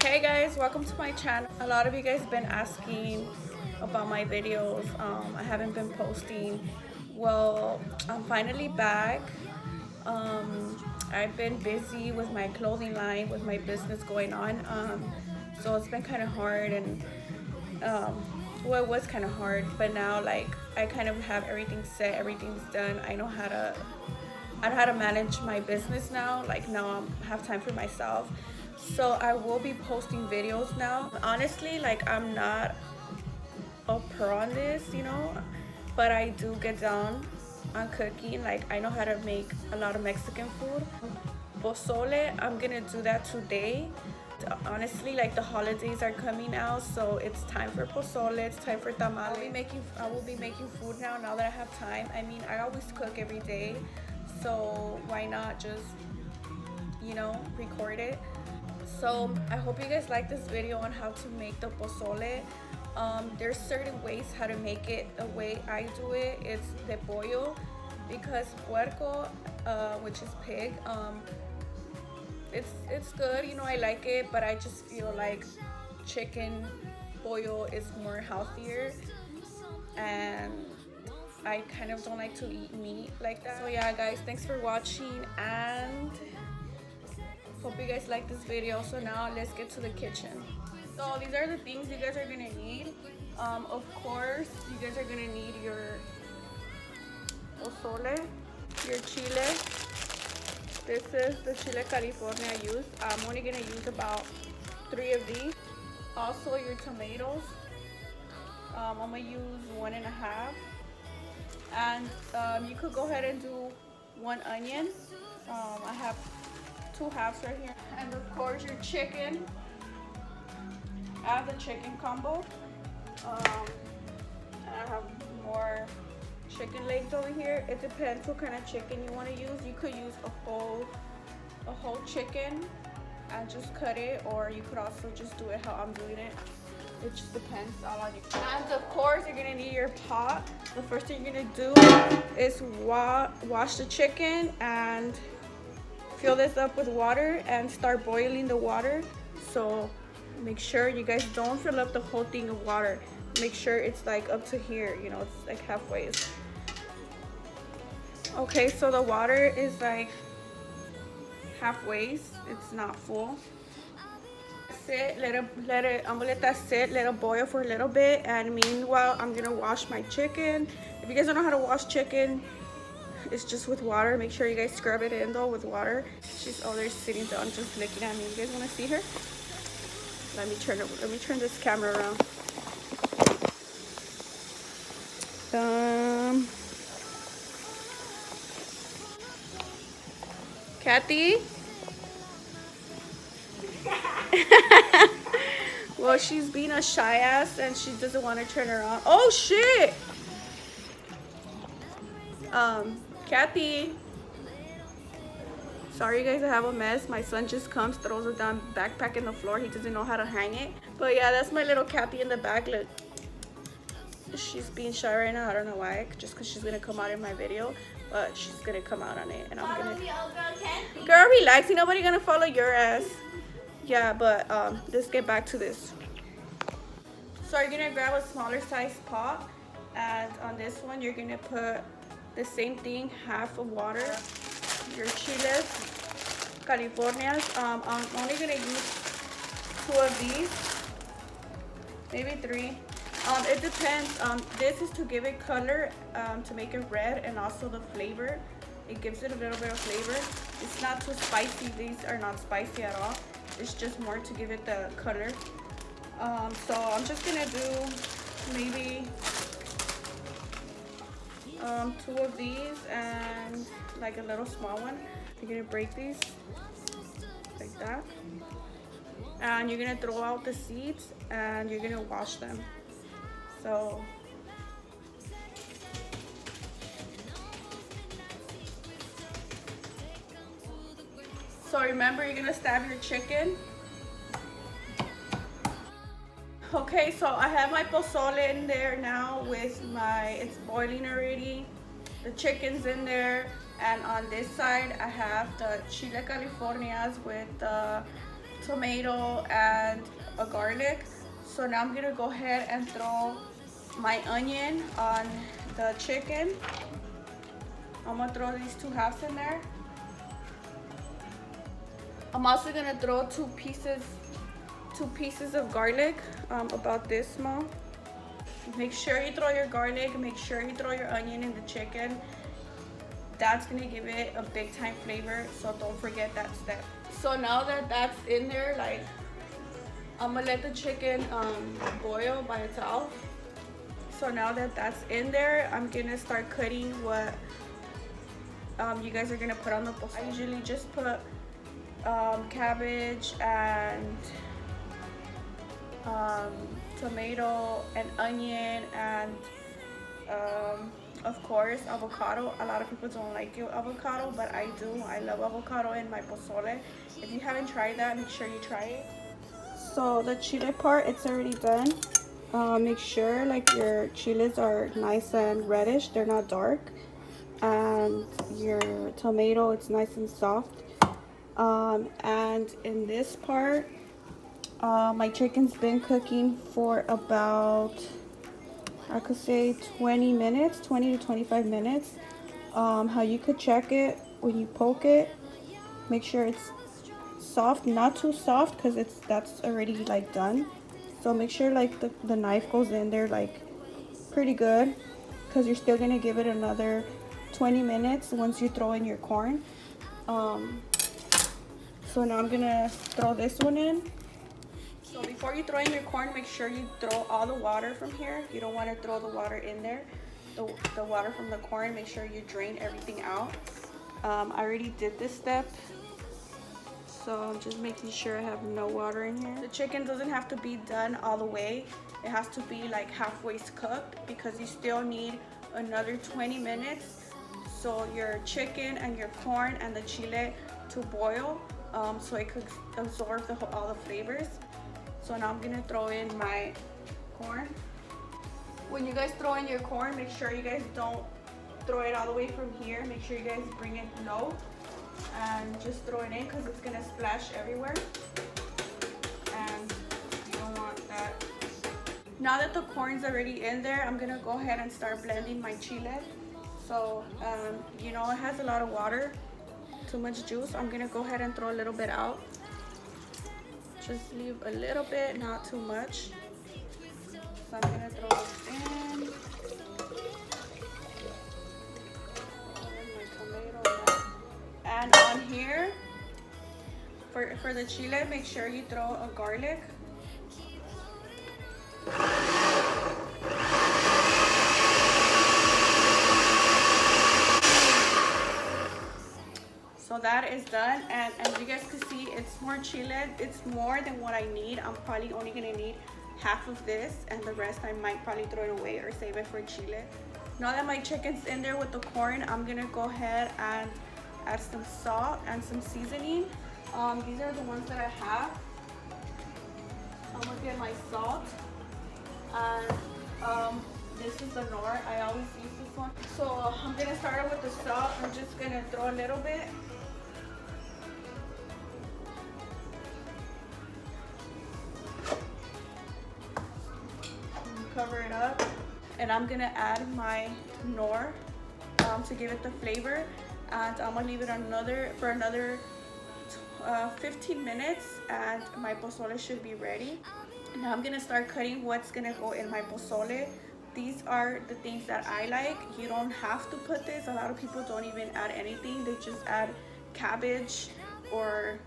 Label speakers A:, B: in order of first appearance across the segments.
A: Hey guys, welcome to my channel. A lot of you guys been asking about my videos. I haven't been posting. Well, I'm finally back. I've been busy with my clothing line, with my business going on. So it's been kind of hard, and well, it was kind of hard, but now like I kind of have everything set, everything's done. I know how to manage my business now. Like now I have time for myself. So I will be posting videos now. Honestly, like I'm not a pro on this, but I do get down on cooking. Like I know how to make a lot of Mexican food. Posole, I'm gonna do that today. Honestly, like the holidays are coming now, so it's time for pozole, it's time for tamale. I will be making food now that I have time. I mean, I always cook every day, so why not just record it. So I hope you guys like this video on how to make the pozole. There's certain ways how to make it. The way I do it, it's de pollo, because puerco, which is pig, it's good, I like it, but I just feel like chicken pollo is more healthier, and I kind of don't like to eat meat like that. So yeah guys, thanks for watching, and hope you guys like this video. So now let's get to the kitchen. So these are the things you guys are gonna need. Of course, you guys are gonna need your pozole, your chile. This is the Chile California I use. I'm only gonna use about 3 of these. Also your tomatoes. I'm gonna use 1.5. And you could go ahead and do 1 onion. I have 2 halves right here. And of course your chicken. I have the chicken combo. And I have more chicken legs over here. It depends what kind of chicken you want to use. You could use a whole chicken and just cut it, or you could also just do it how I'm doing it. It just depends all on you. And of course you're gonna need your pot. The first thing you're gonna do is wash the chicken and fill this up with water and start boiling the water. So make sure you guys don't fill up the whole thing of water. Make sure it's like up to here, it's like halfway. Okay, so the water is like halfway, it's not full. I'm gonna let that sit, let it boil for a little bit, and meanwhile I'm gonna wash my chicken. If you guys don't know how to wash chicken, it's just with water. Make sure you guys scrub it in though with water. She's over there sitting down just looking at me. You guys want to see her? Let me turn this camera around. Kathy? Well, she's being a shy ass and she doesn't want to turn around. Oh shit! Kathy. Sorry you guys, I have a mess. My son just comes, throws a damn backpack in the floor. He doesn't know how to hang it. But yeah, that's my little Kathy in the back. Look. She's being shy right now. I don't know why. Just because she's going to come out in my video. But she's going to come out on it. And I'm going to... Girl, relax. Ain't nobody going to follow your ass. Yeah, but let's get back to this. So you're going to grab a smaller size pot. And on this one, you're going to put the same thing, half of water. Your chiles Californias. I'm only gonna use 2 of these, maybe 3. It depends. This is to give it color, to make it red, and also the flavor. It gives it a little bit of flavor. It's not too spicy. These are not spicy at all. It's just more to give it the color. So I'm just gonna do maybe 2 of these and like a little small one. You're gonna break these like that, and you're gonna throw out the seeds and you're gonna wash them. So remember, you're gonna stab your chicken. Okay, so I have my pozole in there now with it's boiling already. The chicken's in there, and on this side I have the Chile Californias with the tomato, and a garlic. So now I'm gonna go ahead and throw my onion on the chicken. I'm gonna throw these 2 halves in there. I'm also gonna throw two pieces of garlic, about this small. Make sure you throw your garlic, make sure you throw your onion in the chicken. That's gonna give it a big time flavor, so don't forget that step. So now that that's in there, like, I'm gonna let the chicken boil by itself. So now that that's in there, I'm gonna start cutting what you guys are gonna put on the posole. I usually just put cabbage and tomato and onion and of course avocado. A lot of people don't like avocado, but I do. I love avocado in my pozole. If you haven't tried that, make sure you try it. So the chile part, it's already done. Make sure like your chiles are nice and reddish, they're not dark, and your tomato, it's nice and soft. And in this part, my chicken's been cooking for about, I could say 20 minutes, 20 to 25 minutes. How you could check it when you poke it, make sure it's soft, not too soft, because that's already like done. So make sure like the knife goes in there like pretty good, because you're still gonna give it another 20 minutes once you throw in your corn. So now I'm gonna throw this one in. So before you throw in your corn, make sure you throw all the water from here. You don't want to throw the water in there. The water from the corn, make sure you drain everything out. I already did this step, so I'm just making sure I have no water in here. The chicken doesn't have to be done all the way. It has to be like halfway cooked, because you still need another 20 minutes so your chicken and your corn and the chile to boil, so it could absorb all the flavors. So now I'm gonna throw in my corn. When you guys throw in your corn, make sure you guys don't throw it all the way from here. Make sure you guys bring it low and just throw it in, because it's gonna splash everywhere, and you don't want that. Now that the corn's already in there, I'm gonna go ahead and start blending my chile. So you know, it has a lot of water, too much juice. I'm gonna go ahead and throw a little bit out. Just leave a little bit, not too much. So I'm gonna throw this in. My tomato. And on here, for the chile, make sure you throw a garlic. So that is done, and as you guys can see, it's more chile. It's more than what I need. I'm probably only gonna need half of this, and the rest I might probably throw it away or save it for chile. Now that my chicken's in there with the corn, I'm gonna go ahead and add some salt and some seasoning. These are the ones that I have. I'm gonna get my salt, and this is the Knor. I always use this one. So I'm gonna start with the salt. I'm just gonna throw a little bit. Cover it up, and I'm gonna add my Knor to give it the flavor, and I'm gonna leave it for another 15 minutes, and my pozole should be ready. Now I'm gonna start cutting what's gonna go in my pozole. These are the things that I like. You don't have to put this. A lot of people don't even add anything. They just add cabbage or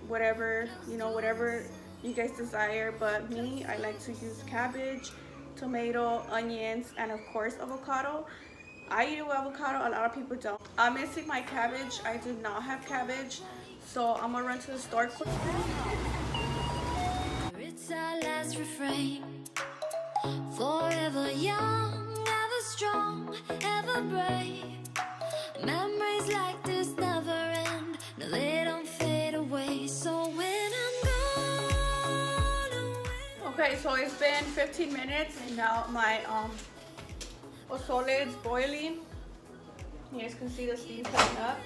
A: whatever, you know, whatever you guys desire. But me, I like to use cabbage, tomato, onions, and of course avocado. I eat avocado, a lot of people don't. I'm missing my cabbage. I do not have cabbage, so I'm gonna run to the store quick.
B: It's our last refrain. Forever young, ever strong, ever brave. Memories like this never end. No, they don't fade away. So when I'm gone away.
A: Okay, so it's been 15 minutes, and now my pozole is boiling. You guys can see the steam coming up.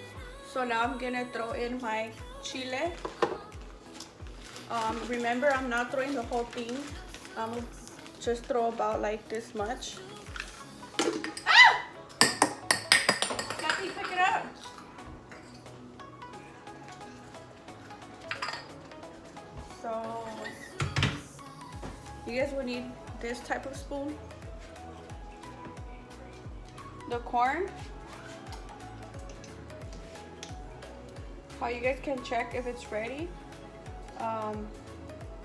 A: So now I'm gonna throw in my chile. Remember, I'm not throwing the whole thing. I'm gonna just throw about like this much. Ah! Kathy, pick it up. So you guys will need this type of spoon. The corn. How you guys can check if it's ready.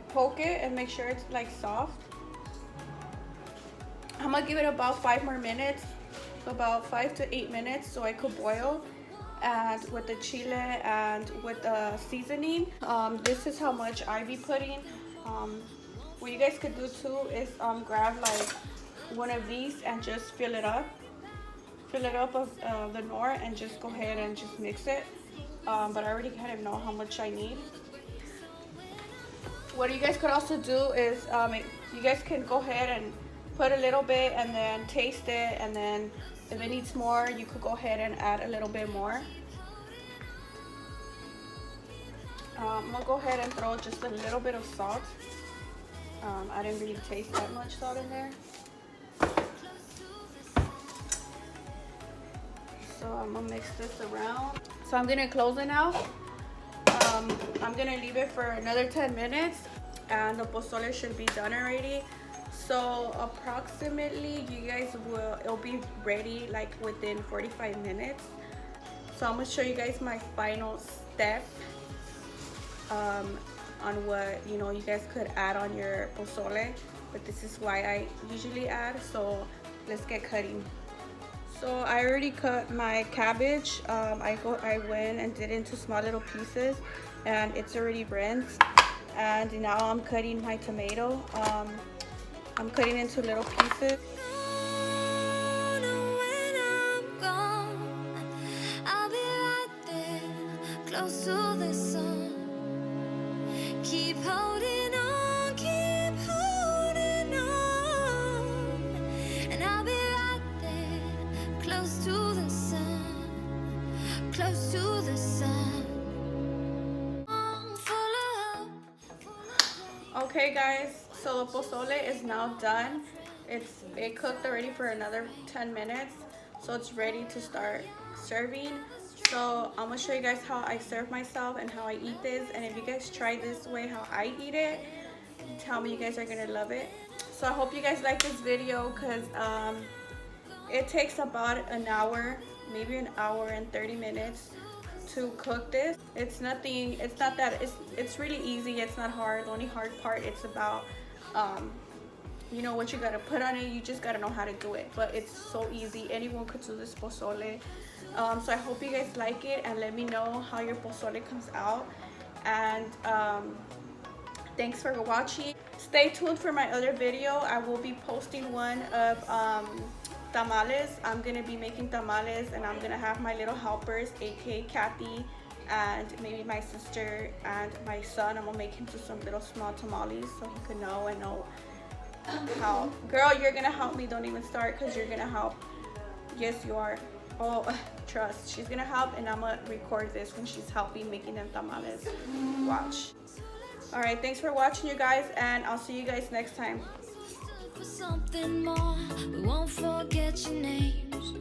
A: Poke it and make sure it's like soft. I'm gonna give it about 5 more minutes, about 5 to 8 minutes, so it could boil. And with the chile and with the seasoning, this is how much I be putting. What you guys could do too is grab like one of these and just fill it up of the Knor and just go ahead and just mix it. But I already kind of know how much I need. What you guys could also do is you guys can go ahead and put a little bit and then taste it, and then if it needs more, you could go ahead and add a little bit more. I'm gonna go ahead and throw just a little bit of salt. I didn't really taste that much salt in there. So I'm gonna mix this around. So I'm gonna close it now. I'm gonna leave it for another 10 minutes and the pozole should be done already. So approximately it'll be ready like within 45 minutes. So I'm gonna show you guys my final step on what you guys could add on your pozole, but this is why I usually add. So let's get cutting. So I already cut my cabbage. I went and did it into small little pieces, and it's already rinsed. And now I'm cutting my tomato. I'm cutting into little pieces.
B: Close to the sun. Keep holding on, keep holding on. And I'll be right there, close to the sun, close to the sun.
A: Okay guys, so the pozole is now done. It cooked already for another 10 minutes. So it's ready to start serving. So I'm gonna show you guys how I serve myself and how I eat this. And if you guys try this way how I eat it, tell me you guys are gonna love it. So I hope you guys like this video, because it takes about an hour, maybe an hour and 30 minutes to cook this. It's really easy. It's not hard. The only hard part, it's about what you gotta put on it. You just gotta know how to do it, but it's so easy. Anyone could do this pozole. So I hope you guys like it, and let me know how your pozole comes out. And thanks for watching. Stay tuned for my other video. I will be posting one of tamales. I'm gonna be making tamales, and I'm gonna have my little helpers, aka Kathy, and maybe my sister and my son. I'm gonna make him do some little small tamales so he could know how. Girl, you're gonna help me. Don't even start, because you're gonna help. Yes, you are. Oh, trust. She's gonna help, and I'm gonna record this when she's helping making them tamales. Watch. All right, thanks for watching, you guys, and I'll see you guys next time.
B: For something more, we won't forget your names.